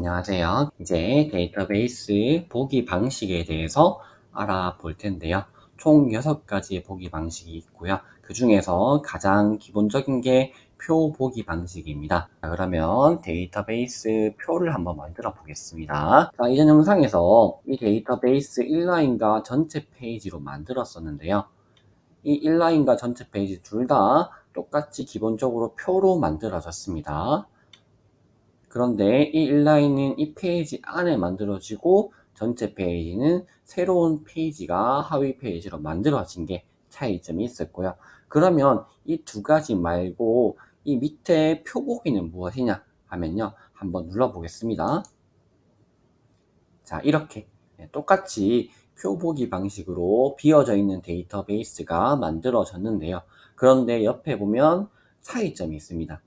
안녕하세요. 이제 데이터베이스 보기 방식에 대해서 알아볼 텐데요. 총 6가지의 보기 방식이 있고요. 그 중에서 가장 기본적인 게 표 보기 방식입니다. 자, 그러면 데이터베이스 표를 한번 만들어 보겠습니다. 자, 이전 영상에서 이 데이터베이스 인라인과 전체 페이지로 만들었었는데요. 이 인라인과 전체 페이지 둘 다 똑같이 기본적으로 표로 만들어졌습니다. 그런데 이 인라인은 이 페이지 안에 만들어지고 전체 페이지는 새로운 페이지가 하위 페이지로 만들어진 게 차이점이 있었고요. 그러면 이 두 가지 말고 이 밑에 표보기는 무엇이냐 하면요. 한번 눌러보겠습니다. 자, 이렇게 똑같이 표보기 방식으로 비어져 있는 데이터베이스가 만들어졌는데요. 그런데 옆에 보면 차이점이 있습니다.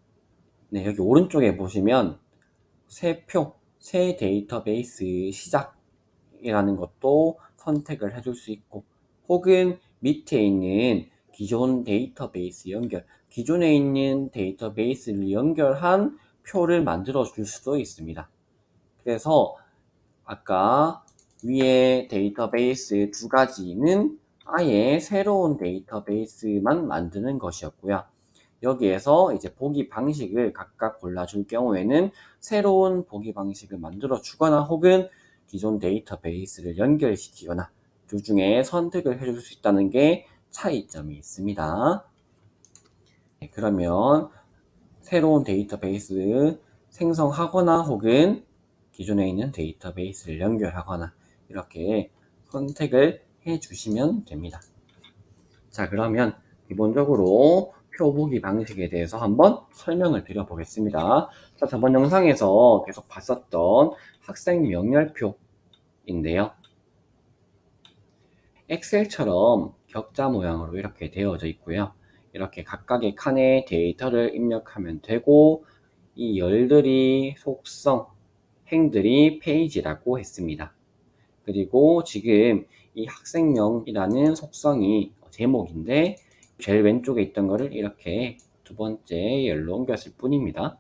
네, 여기 오른쪽에 보시면 새 데이터베이스 시작이라는 것도 선택을 해줄 수 있고, 혹은 밑에 있는 기존 데이터베이스 연결, 기존에 있는 데이터베이스를 연결한 표를 만들어 줄 수도 있습니다. 그래서 아까 위에 데이터베이스 두 가지는 아예 새로운 데이터베이스만 만드는 것이었고요. 여기에서 이제 보기 방식을 각각 골라줄 경우에는 새로운 보기 방식을 만들어 주거나 혹은 기존 데이터베이스를 연결시키거나 둘 중에 선택을 해줄 수 있다는 게 차이점이 있습니다. 네, 그러면 새로운 데이터베이스 생성하거나 혹은 기존에 있는 데이터베이스를 연결하거나 이렇게 선택을 해 주시면 됩니다. 자, 그러면 기본적으로 표 보기 방식에 대해서 한번 설명을 드려 보겠습니다. 자, 저번 영상에서 계속 봤었던 학생 명렬표인데요. 엑셀처럼 격자 모양으로 이렇게 되어져 있고요. 이렇게 각각의 칸에 데이터를 입력하면 되고, 이 열들이 속성, 행들이 페이지라고 했습니다. 그리고 지금 이 학생명이라는 속성이 제목인데, 제일 왼쪽에 있던 거를 이렇게 두 번째 열로 옮겼을 뿐입니다.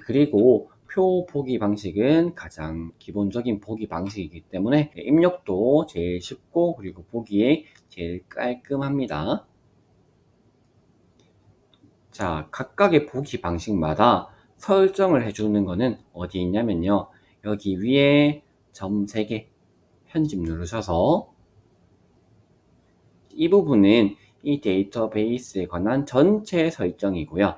그리고 표 보기 방식은 가장 기본적인 보기 방식이기 때문에 입력도 제일 쉽고, 그리고 보기에 제일 깔끔합니다. 자, 각각의 보기 방식마다 설정을 해주는 거는 어디 있냐면요. 여기 위에 점 3개 편집 누르셔서 이 부분은 이 데이터베이스에 관한 전체 설정이고요.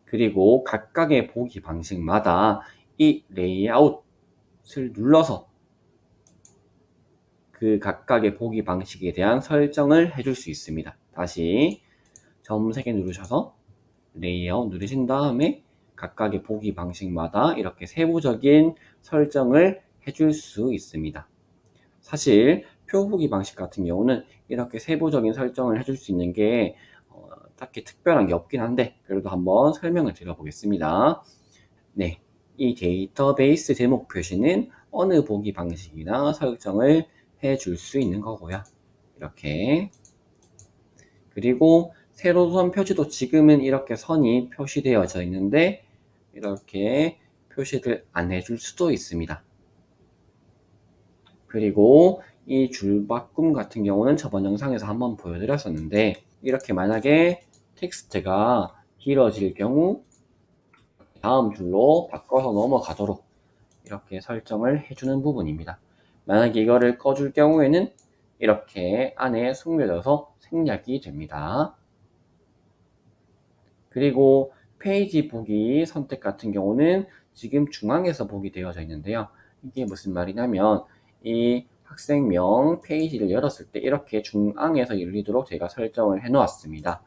그리고 각각의 보기 방식마다 이 레이아웃을 눌러서 그 각각의 보기 방식에 대한 설정을 해줄 수 있습니다. 다시 점 3개 누르셔서 레이아웃 누르신 다음에 각각의 보기 방식마다 이렇게 세부적인 설정을 해줄 수 있습니다. 사실 표 보기 방식 같은 경우는 이렇게 세부적인 설정을 해줄 수 있는 게 딱히 특별한 게 없긴 한데, 그래도 한번 설명을 드려보겠습니다. 네, 이 데이터베이스 제목 표시는 어느 보기 방식이나 설정을 해줄 수 있는 거고요. 이렇게. 그리고 세로선 표시도 지금은 이렇게 선이 표시되어져 있는데 이렇게 표시를 안 해줄 수도 있습니다. 그리고 이 줄바꿈 같은 경우는 저번 영상에서 한번 보여드렸었는데, 이렇게 만약에 텍스트가 길어질 경우 다음 줄로 바꿔서 넘어가도록 이렇게 설정을 해주는 부분입니다. 만약에 이거를 꺼줄 경우에는 이렇게 안에 숨겨져서 생략이 됩니다. 그리고 페이지 보기 선택 같은 경우는 지금 중앙에서 보기 되어져 있는데요. 이게 무슨 말이냐면 이 학생명 페이지를 열었을 때 이렇게 중앙에서 열리도록 제가 설정을 해 놓았습니다.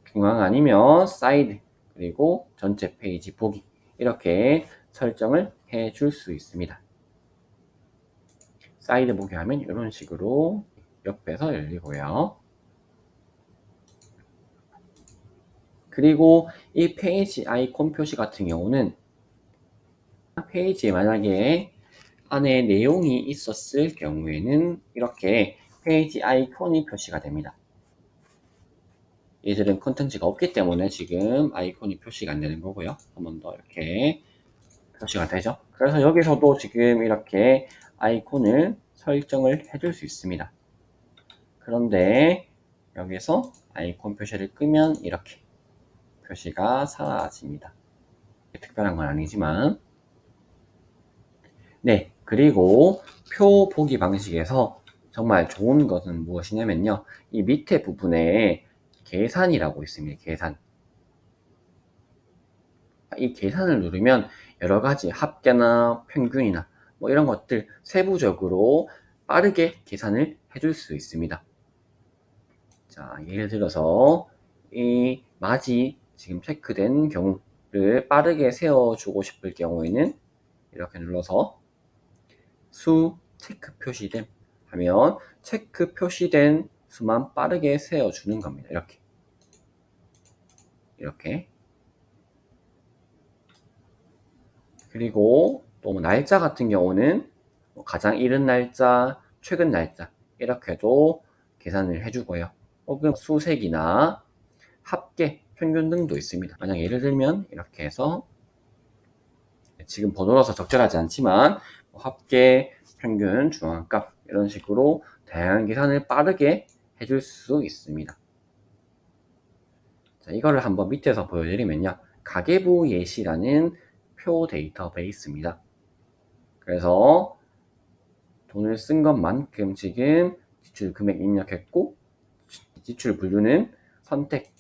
중앙 아니면 사이드, 그리고 전체 페이지 보기 이렇게 설정을 해 줄 수 있습니다. 사이드 보기 하면 이런 식으로 옆에서 열리고요. 그리고 이 페이지 아이콘 표시 같은 경우는 페이지에 만약에 안에 내용이 있었을 경우에는 이렇게 페이지 아이콘이 표시가 됩니다. 얘들은 콘텐츠가 없기 때문에 지금 아이콘이 표시가 안 되는 거고요. 한 번 더 이렇게 표시가 되죠. 그래서 여기서도 지금 이렇게 아이콘을 설정을 해줄 수 있습니다. 그런데 여기서 아이콘 표시를 끄면 이렇게 표시가 사라집니다. 특별한 건 아니지만. 네, 그리고 표 보기 방식에서 정말 좋은 것은 무엇이냐면요. 이 밑에 부분에 계산이라고 있습니다. 계산. 이 계산을 누르면 여러 가지 합계나 평균이나 뭐 이런 것들 세부적으로 빠르게 계산을 해줄 수 있습니다. 자, 예를 들어서 이 맞이 지금 체크된 경우를 빠르게 세워주고 싶을 경우에는 이렇게 눌러서 수 체크 표시됨 하면 체크 표시된 수만 빠르게 세워주는 겁니다. 이렇게 그리고 또 날짜 같은 경우는 가장 이른 날짜, 최근 날짜 이렇게도 계산을 해주고요. 혹은 수색이나 합계, 평균 등도 있습니다. 만약 예를 들면 이렇게 해서 지금 번호라서 적절하지 않지만 합계, 평균, 중앙값 이런 식으로 다양한 계산을 빠르게 해줄 수 있습니다. 자, 이거를 한번 밑에서 보여드리면요. 가계부 예시라는 표 데이터베이스입니다. 그래서 돈을 쓴 것만큼 지금 지출 금액 입력했고 지출 분류는 선택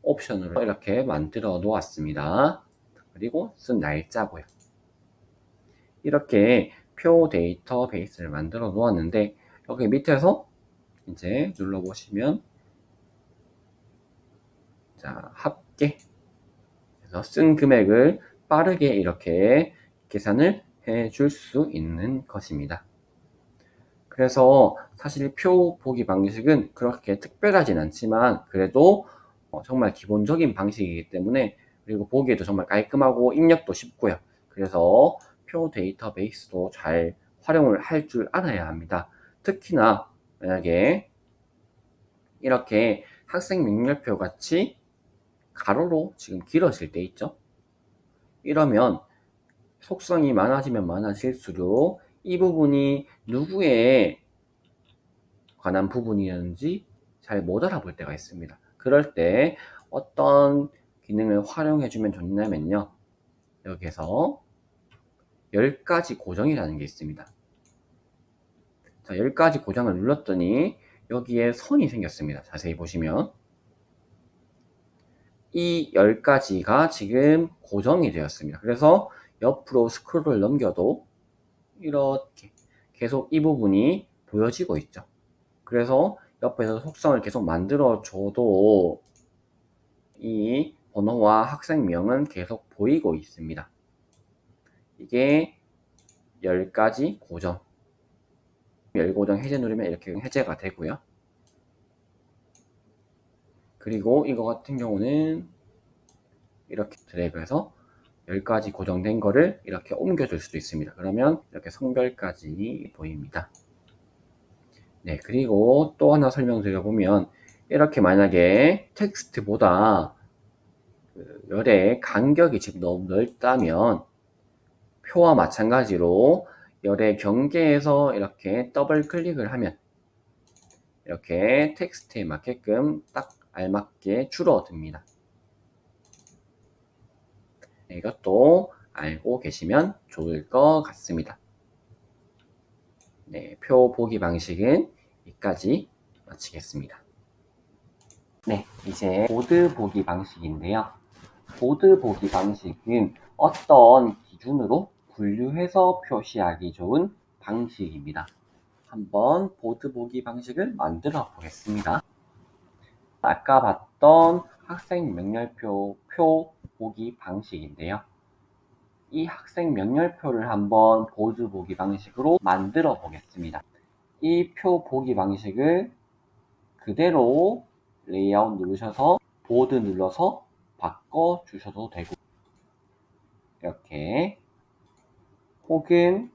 옵션으로 이렇게 만들어 놓았습니다. 그리고 쓴 날짜고요. 이렇게 표 데이터베이스를 만들어 놓았는데 여기 밑에서 이제 눌러보시면 자 합계 그래서 쓴 금액을 빠르게 이렇게 계산을 해 줄 수 있는 것입니다. 그래서 사실 표 보기 방식은 그렇게 특별하진 않지만 그래도 정말 기본적인 방식이기 때문에 그리고 보기에도 정말 깔끔하고 입력도 쉽고요. 그래서 표 데이터베이스도 잘 활용을 할 줄 알아야 합니다. 특히나 만약에 이렇게 학생 명렬표 같이 가로로 지금 길어질 때 있죠. 이러면 속성이 많아지면 많아질수록 이 부분이 누구의 관한 부분이었는지 잘 못 알아볼 때가 있습니다. 그럴 때 어떤 기능을 활용해 주면 좋냐면요. 여기서 10가지 고정이라는 게 있습니다. 자, 10가지 고정을 눌렀더니 여기에 선이 생겼습니다. 자세히 보시면 이 10가지가 지금 고정이 되었습니다. 그래서 옆으로 스크롤을 넘겨도 이렇게 계속 이 부분이 보여지고 있죠. 그래서 옆에서 속성을 계속 만들어 줘도 이 번호와 학생명은 계속 보이고 있습니다. 이게 10가지 고정 10고정 해제 누르면 이렇게 해제가 되고요. 그리고 이거 같은 경우는 이렇게 드래그해서 10가지 고정된 거를 이렇게 옮겨줄 수도 있습니다. 그러면 이렇게 성별까지 보입니다. 네, 그리고 또 하나 설명드려보면 이렇게 만약에 텍스트보다 열의 간격이 지금 너무 넓다면 표와 마찬가지로 열의 경계에서 이렇게 더블 클릭을 하면 이렇게 텍스트에 맞게끔 딱 알맞게 줄어듭니다. 네, 이것도 알고 계시면 좋을 것 같습니다. 네, 표 보기 방식은 여기까지 마치겠습니다. 네, 이제 보드 보기 방식인데요. 보드 보기 방식은 어떤 기준으로 분류해서 표시하기 좋은 방식입니다. 한번 보드 보기 방식을 만들어 보겠습니다. 아까 봤던 학생 명렬표 표 보기 방식인데요. 이 학생 명렬표를 한번 보드 보기 방식으로 만들어 보겠습니다. 이 표 보기 방식을 그대로 레이아웃 누르셔서 보드 눌러서 바꿔 주셔도 되고 이렇게 혹은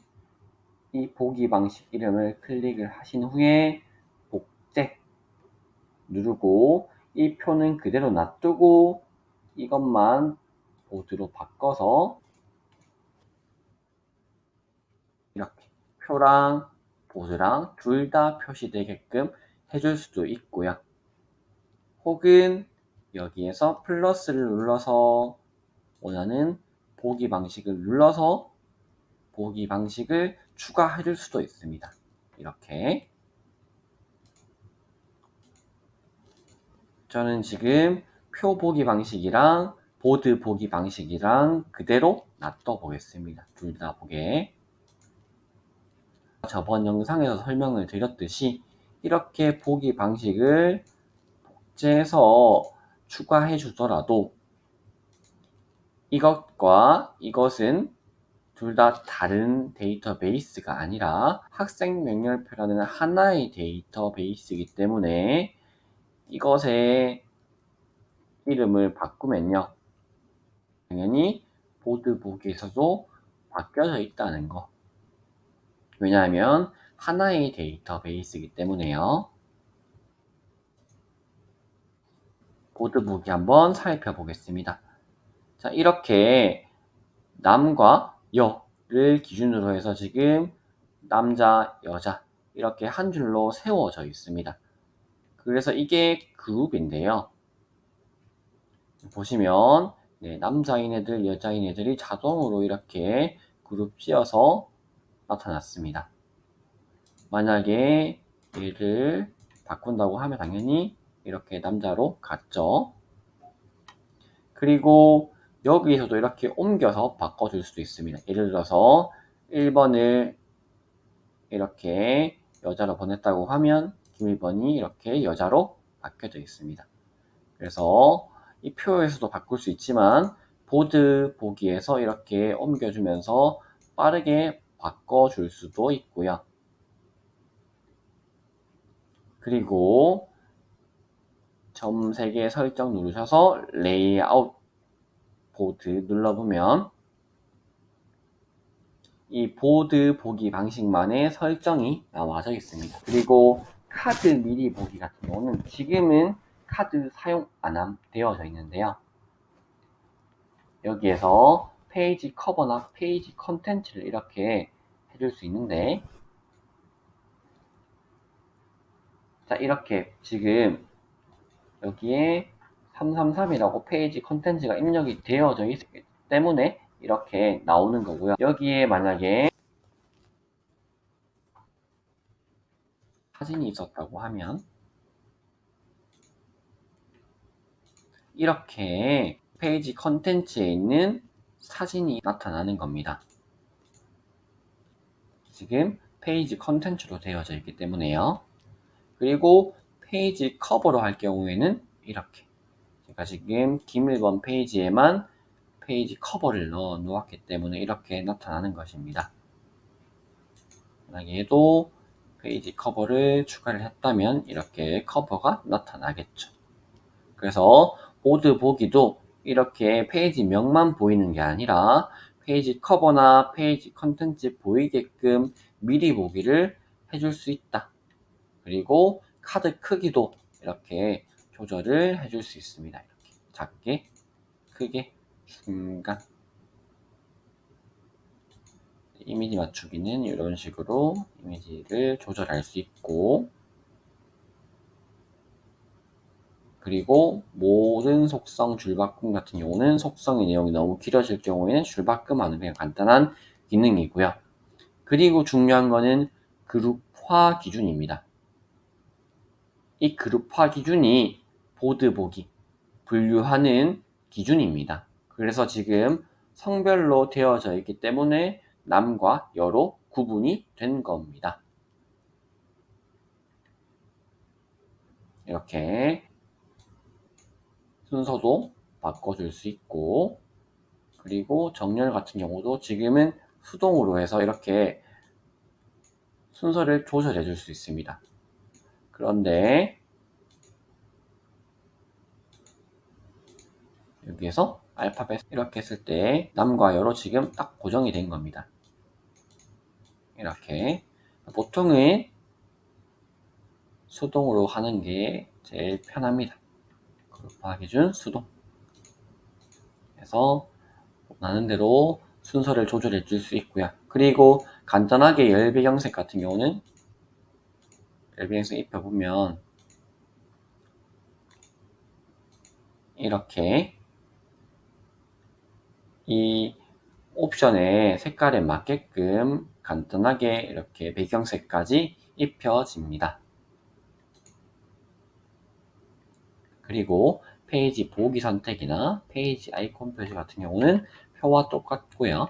이 보기 방식 이름을 클릭을 하신 후에 복제 누르고 이 표는 그대로 놔두고 이것만 보드로 바꿔서 이렇게 표랑 보드랑 둘 다 표시되게끔 해줄 수도 있고요. 혹은 여기에서 플러스를 눌러서 원하는 보기 방식을 눌러서 보기 방식을 추가해 줄 수도 있습니다. 이렇게 저는 지금 표 보기 방식이랑 보드 보기 방식이랑 그대로 놔둬 보겠습니다. 둘 다 보게. 저번 영상에서 설명을 드렸듯이 이렇게 보기 방식을 복제해서 추가해 주더라도 이것과 이것은 둘 다 다른 데이터베이스가 아니라 학생 명렬표라는 하나의 데이터베이스이기 때문에 이것의 이름을 바꾸면요. 당연히 보드 보기에서도 바뀌어져 있다는 거. 왜냐하면 하나의 데이터베이스이기 때문에요. 보드 보기 한번 살펴보겠습니다. 자, 이렇게 남과 여를 기준으로 해서 지금 남자, 여자 이렇게 한 줄로 세워져 있습니다. 그래서 이게 그룹인데요. 보시면 네, 남자인 애들, 여자인 애들이 자동으로 이렇게 그룹 씌어서 나타났습니다. 만약에 얘를 바꾼다고 하면 당연히 이렇게 남자로 갔죠. 그리고 여기서도 이렇게 옮겨서 바꿔줄 수도 있습니다. 예를 들어서 1번을 이렇게 여자로 보냈다고 하면 김1번이 이렇게 여자로 바뀌어져 있습니다. 그래서 이 표에서도 바꿀 수 있지만 보드 보기에서 이렇게 옮겨주면서 빠르게 바꿔줄 수도 있고요. 그리고 점 3개 설정 누르셔서 레이아웃 보드 눌러보면 이 보드 보기 방식만의 설정이 나와져 있습니다. 그리고 카드 미리 보기 같은 경우는 지금은 카드 사용 안 되어져 있는데요. 여기에서 페이지 커버나 페이지 컨텐츠를 이렇게 해줄 수 있는데, 자, 이렇게 지금 여기에 333이라고 페이지 컨텐츠가 입력이 되어져 있기 때문에 이렇게 나오는 거고요. 여기에 만약에 사진이 있었다고 하면 이렇게 페이지 컨텐츠에 있는 사진이 나타나는 겁니다. 지금 페이지 컨텐츠로 되어져 있기 때문에요. 그리고 페이지 커버로 할 경우에는 이렇게 제가 지금 김1번 페이지에만 페이지 커버를 넣어 놓았기 때문에 이렇게 나타나는 것입니다. 만약에 얘도 페이지 커버를 추가를 했다면 이렇게 커버가 나타나겠죠. 그래서 보드 보기도 이렇게 페이지명만 보이는 게 아니라 페이지 커버나 페이지 컨텐츠 보이게끔 미리 보기를 해줄 수 있다. 그리고 카드 크기도 이렇게 조절을 해줄 수 있습니다. 이렇게 작게, 크게, 중간. 이미지 맞추기는 이런 식으로 이미지를 조절할 수 있고, 그리고 모든 속성 줄바꿈 같은 경우는 속성의 내용이 너무 길어질 경우에는 줄바꿈하는 그냥 간단한 기능이고요. 그리고 중요한 거는 그룹화 기준입니다. 이 그룹화 기준이 보드 보기, 분류하는 기준입니다. 그래서 지금 성별로 되어져 있기 때문에 남과 여로 구분이 된 겁니다. 이렇게 순서도 바꿔줄 수 있고, 그리고 정렬 같은 경우도 지금은 수동으로 해서 이렇게 순서를 조절해 줄 수 있습니다. 그런데 여기에서 알파벳 이렇게 했을 때 남과 여로 지금 딱 고정이 된 겁니다. 이렇게 보통은 수동으로 하는 게 제일 편합니다. 그룹화 기준 수동 해서 원하는 대로 순서를 조절해 줄 수 있고요. 그리고 간단하게 열 배경색 같은 경우는 열 배경색 입혀보면 이렇게 이 옵션의 색깔에 맞게끔 간단하게 이렇게 배경색까지 입혀집니다. 그리고 페이지 보기 선택이나 페이지 아이콘 표시 같은 경우는 표와 똑같고요.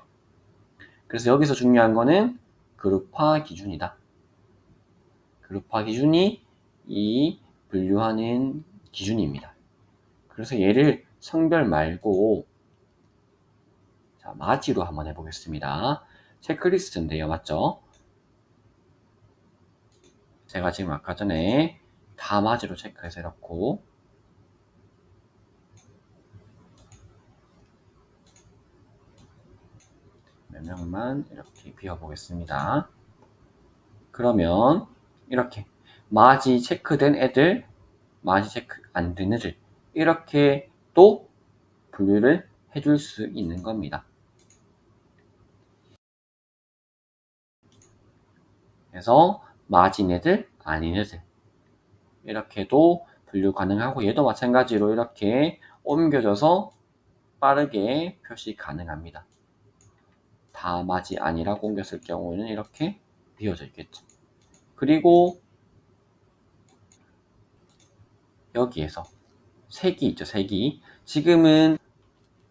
그래서 여기서 중요한 거는 그룹화 기준이다. 그룹화 기준이 이 분류하는 기준입니다. 그래서 얘를 성별 말고 자, 맞이로 한번 해보겠습니다. 체크리스트인데요. 맞죠? 제가 지금 아까 전에 다 맞이로 체크해서 이렇고 몇 명만 이렇게 비워보겠습니다. 그러면 이렇게 맞이 체크된 애들, 맞이 체크 안 된 애들 이렇게 또 분류를 해줄 수 있는 겁니다. 그래서 맞은 애들, 아닌 애들 이렇게도 분류 가능하고 얘도 마찬가지로 이렇게 옮겨져서 빠르게 표시 가능합니다. 다 맞이 아니라고 옮겼을 경우에는 이렇게 비워져 있겠죠. 그리고 여기에서 색이 있죠. 색이 지금은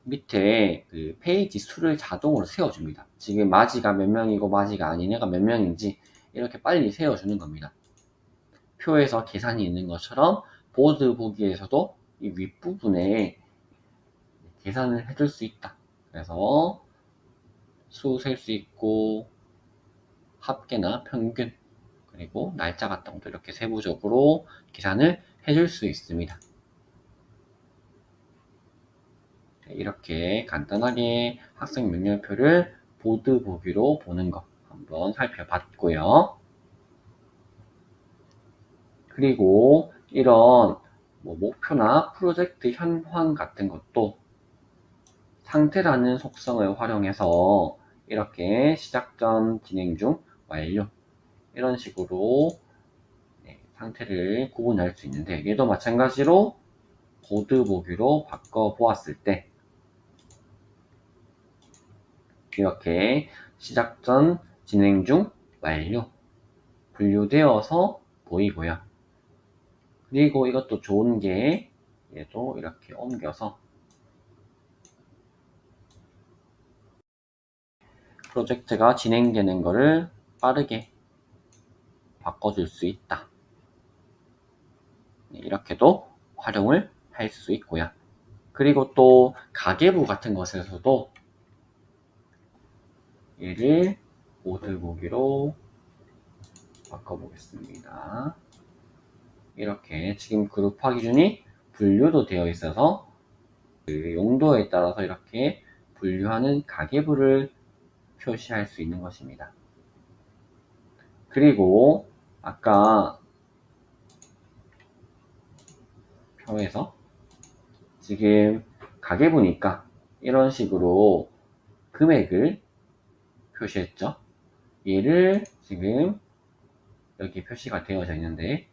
밑에 그 페이지 수를 자동으로 세워줍니다. 지금 맞이가 몇 명이고 맞이가 아닌 애가 몇 명인지 이렇게 빨리 세워주는 겁니다. 표에서 계산이 있는 것처럼 보드 보기에서도 이 윗부분에 계산을 해줄 수 있다. 그래서 수 셀 수 있고 합계나 평균 그리고 날짜 같은 것도 이렇게 세부적으로 계산을 해줄 수 있습니다. 이렇게 간단하게 학생 명령표를 보드 보기로 보는 거 한번 살펴봤고요. 그리고 이런 목표나 프로젝트 현황 같은 것도 상태라는 속성을 활용해서 이렇게 시작 전, 진행 중, 완료 이런 식으로 상태를 구분할 수 있는데 얘도 마찬가지로 보드 보기로 바꿔 보았을 때 이렇게 시작 전, 진행 중, 완료 분류되어서 보이고요. 그리고 이것도 좋은 게 얘도 이렇게 옮겨서 프로젝트가 진행되는 것을 빠르게 바꿔줄 수 있다. 이렇게도 활용을 할 수 있고요. 그리고 또 가계부 같은 것에서도 얘를 모드 보기로 바꿔보겠습니다. 이렇게 지금 그룹화 기준이 분류도 되어 있어서 그 용도에 따라서 이렇게 분류하는 가계부를 표시할 수 있는 것입니다. 그리고 아까 표에서 지금 가계부니까 이런 식으로 금액을 표시했죠. 얘를 지금 여기 표시가 되어져 있는데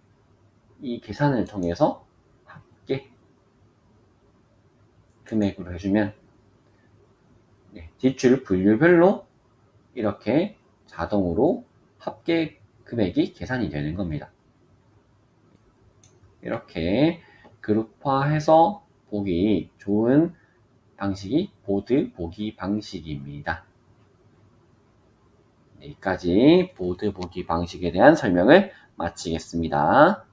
이 계산을 통해서 합계 금액으로 해주면 지출 분류별로 이렇게 자동으로 합계 금액이 계산이 되는 겁니다. 이렇게 그룹화해서 보기 좋은 방식이 보드 보기 방식입니다. 여기까지 보드 보기 방식에 대한 설명을 마치겠습니다.